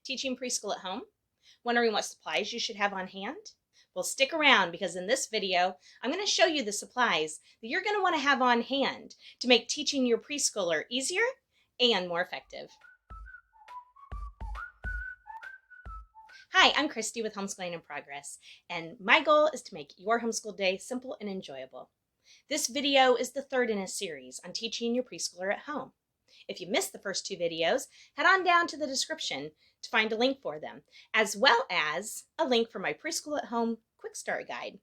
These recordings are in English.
Teaching preschool at home? Wondering what supplies you should have on hand? Well, stick around because in this video, I'm going to show you the supplies that you're going to want to have on hand to make teaching your preschooler easier and more effective. Hi, I'm Christy with Homeschooling in Progress, and my goal is to make your homeschool day simple and enjoyable. This video is the third in a series on teaching your preschooler at home. If you missed the first two videos, head on down to the description to find a link for them, as well as a link for my Preschool at Home Quick Start Guide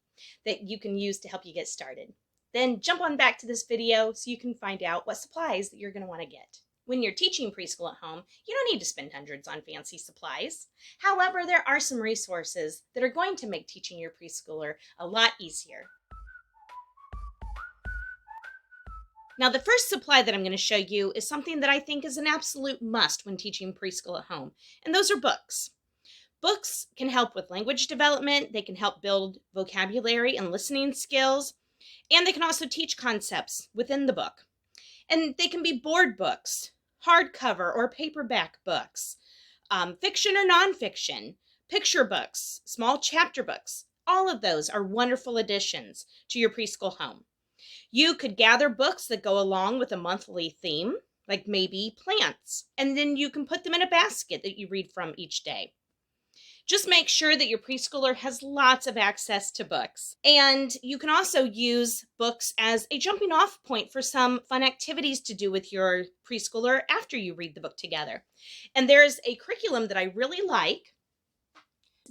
that you can use to help you get started. Then jump on back to this video so you can find out what supplies that you're going to want to get. When you're teaching preschool at home, you don't need to spend hundreds on fancy supplies. However, there are some resources that are going to make teaching your preschooler a lot easier. Now, the first supply that I'm going to show you is something that I think is an absolute must when teaching preschool at home, and those are books. Books can help with language development, they can help build vocabulary and listening skills, and they can also teach concepts within the book. And they can be board books, hardcover or paperback books, fiction or nonfiction, picture books, small chapter books. All of those are wonderful additions to your preschool home. You could gather books that go along with a monthly theme, like maybe plants, and then you can put them in a basket that you read from each day. Just make sure that your preschooler has lots of access to books. And you can also use books as a jumping off point for some fun activities to do with your preschooler after you read the book together. And there's a curriculum that I really like.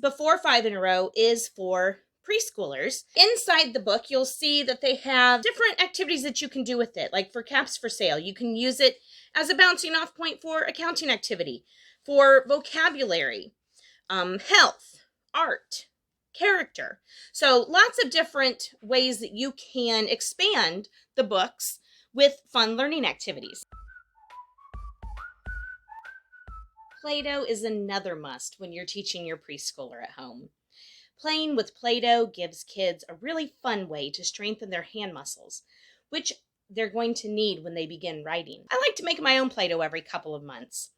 Before 5 in a row is for preschoolers. Inside the book, you'll see that they have different activities that you can do with it, like for Caps for Sale. You can use it as a bouncing off point for a counting activity, for vocabulary, health, art, character. So lots of different ways that you can expand the books with fun learning activities. Play-Doh is another must when you're teaching your preschooler at home. Playing with Play-Doh gives kids a really fun way to strengthen their hand muscles, which they're going to need when they begin writing. I like to make my own Play-Doh every couple of months.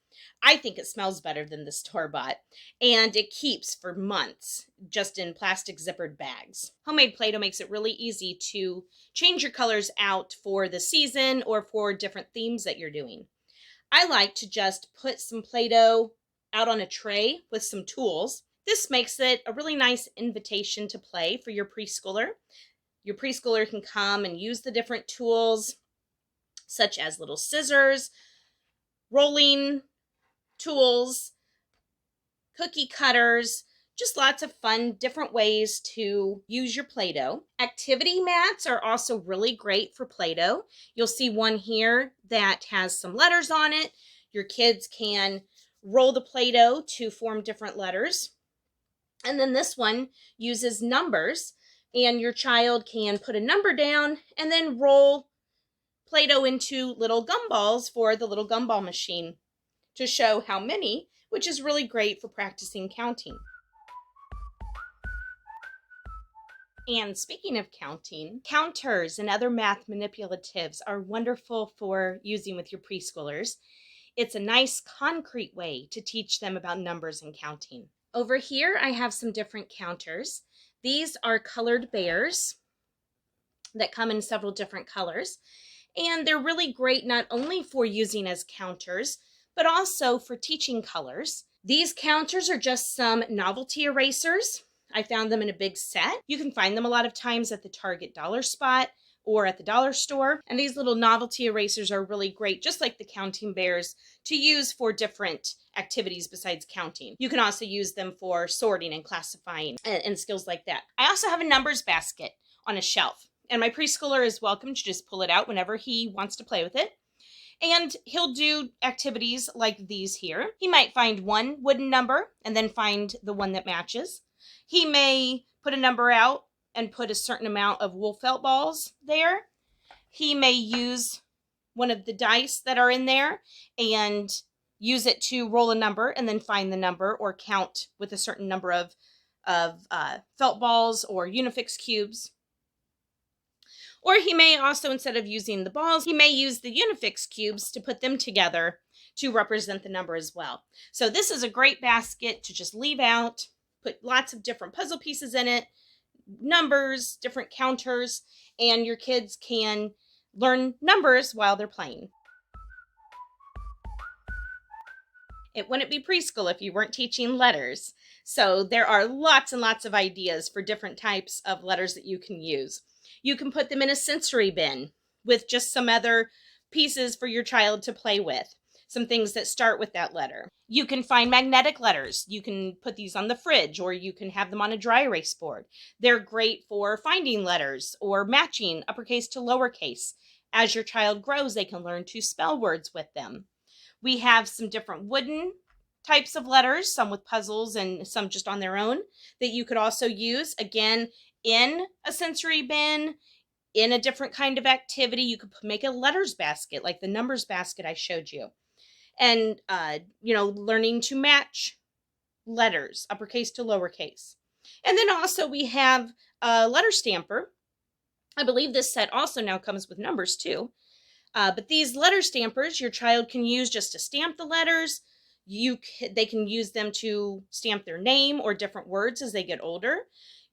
I think it smells better than the store-bought, and it keeps for months, just in plastic zippered bags. Homemade Play-Doh makes it really easy to change your colors out for the season or for different themes that you're doing. I like to just put some Play-Doh out on a tray with some tools. This makes it a really nice invitation to play for your preschooler. Your preschooler can come and use the different tools, such as little scissors, rolling tools, cookie cutters, just lots of fun, different ways to use your Play-Doh. Activity mats are also really great for Play-Doh. You'll see one here that has some letters on it. Your kids can roll the Play-Doh to form different letters. And then this one uses numbers, and your child can put a number down and then roll Play-Doh into little gumballs for the little gumball machine to show how many, which is really great for practicing counting. And speaking of counting, counters and other math manipulatives are wonderful for using with your preschoolers. It's a nice concrete way to teach them about numbers and counting. Over here, I have some different counters. These are colored bears that come in several different colors. And they're really great not only for using as counters, but also for teaching colors. These counters are just some novelty erasers. I found them in a big set. You can find them a lot of times at the Target dollar spot or at the dollar store. And these little novelty erasers are really great, just like the counting bears, to use for different activities besides counting. You can also use them for sorting and classifying and skills like that. I also have a numbers basket on a shelf, and my preschooler is welcome to just pull it out whenever he wants to play with it. And he'll do activities like these here. He might find one wooden number and then find the one that matches. He may put a number out and put a certain amount of wool felt balls there. He may use one of the dice that are in there and use it to roll a number and then find the number or count with a certain number of felt balls or Unifix cubes. Or he may also, instead of using the balls, he may use the Unifix cubes to put them together to represent the number as well. So this is a great basket to just leave out, put lots of different puzzle pieces in it, numbers, different counters, and your kids can learn numbers while they're playing. It wouldn't be preschool if you weren't teaching letters. So there are lots and lots of ideas for different types of letters that you can use. You can put them in a sensory bin with just some other pieces for your child to play with. Some things that start with that letter. You can find magnetic letters. You can put these on the fridge, or you can have them on a dry erase board. They're great for finding letters or matching uppercase to lowercase. As your child grows, they can learn to spell words with them. We have some different wooden types of letters, some with puzzles and some just on their own, that you could also use, again, in a sensory bin, in a different kind of activity. You could make a letters basket, like the numbers basket I showed you. And, learning to match letters, uppercase to lowercase. And then also we have a letter stamper. I believe this set also now comes with numbers too. But these letter stampers, your child can use just to stamp the letters. They can use them to stamp their name or different words as they get older.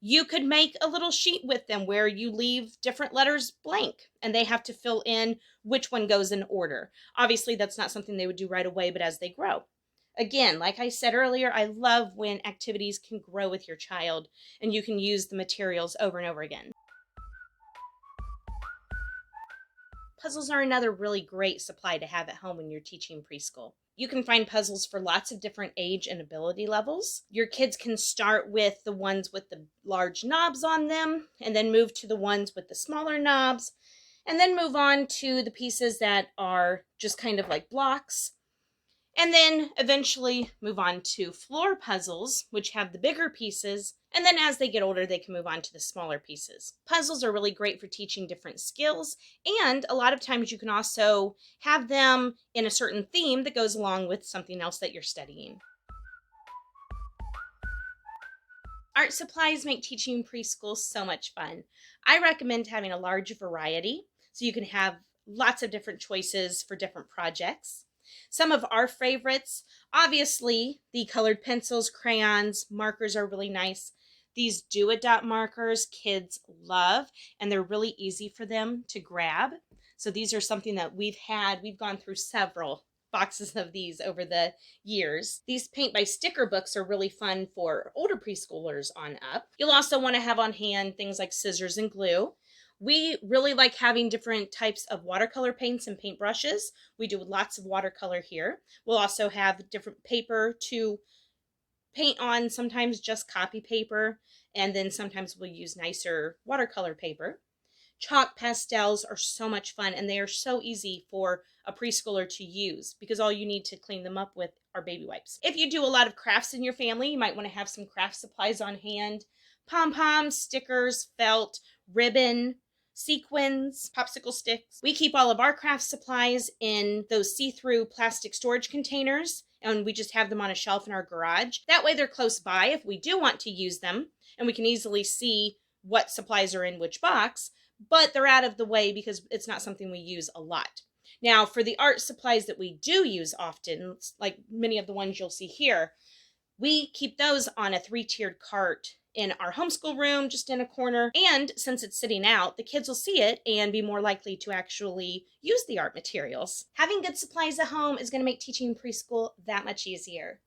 You could make a little sheet with them where you leave different letters blank and they have to fill in which one goes in order. Obviously, that's not something they would do right away, but as they grow. Again, like I said earlier, I love when activities can grow with your child and you can use the materials over and over again. Puzzles are another really great supply to have at home when you're teaching preschool. You can find puzzles for lots of different age and ability levels. Your kids can start with the ones with the large knobs on them, and then move to the ones with the smaller knobs, and then move on to the pieces that are just kind of like blocks. And then eventually move on to floor puzzles, which have the bigger pieces. And then as they get older, they can move on to the smaller pieces. Puzzles are really great for teaching different skills. And a lot of times you can also have them in a certain theme that goes along with something else that you're studying. Art supplies make teaching preschool so much fun. I recommend having a large variety so you can have lots of different choices for different projects. Some of our favorites, obviously, the colored pencils, crayons, markers are really nice. These do-a-dot markers kids love, and they're really easy for them to grab. So these are something that we've gone through several boxes of these over the years. These paint by sticker books are really fun for older preschoolers on up. You'll also want to have on hand things like scissors and glue. We really like having different types of watercolor paints and paintbrushes. We do lots of watercolor here. We'll also have different paper to paint on, sometimes just copy paper, and then sometimes we'll use nicer watercolor paper. Chalk pastels are so much fun, and they are so easy for a preschooler to use because all you need to clean them up with are baby wipes. If you do a lot of crafts in your family, you might want to have some craft supplies on hand. Pom-poms, stickers, felt, ribbon, sequins, popsicle sticks. We keep all of our craft supplies in those see-through plastic storage containers, and we just have them on a shelf in our garage. That way they're close by if we do want to use them, and we can easily see what supplies are in which box, but they're out of the way because it's not something we use a lot. Now, for the art supplies that we do use often, like many of the ones you'll see here, we keep those on a 3-tiered cart in our homeschool room, just in a corner. And since it's sitting out, the kids will see it and be more likely to actually use the art materials. Having good supplies at home is going to make teaching preschool that much easier.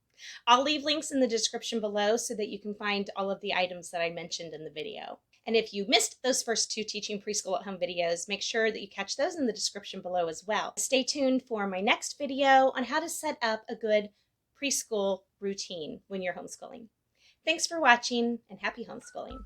I'll leave links in the description below so that you can find all of the items that I mentioned in the video. And if you missed those first 2 teaching preschool at home videos, make sure that you catch those in the description below as well. Stay tuned for my next video on how to set up a good preschool routine when you're homeschooling. Thanks for watching, and happy homeschooling.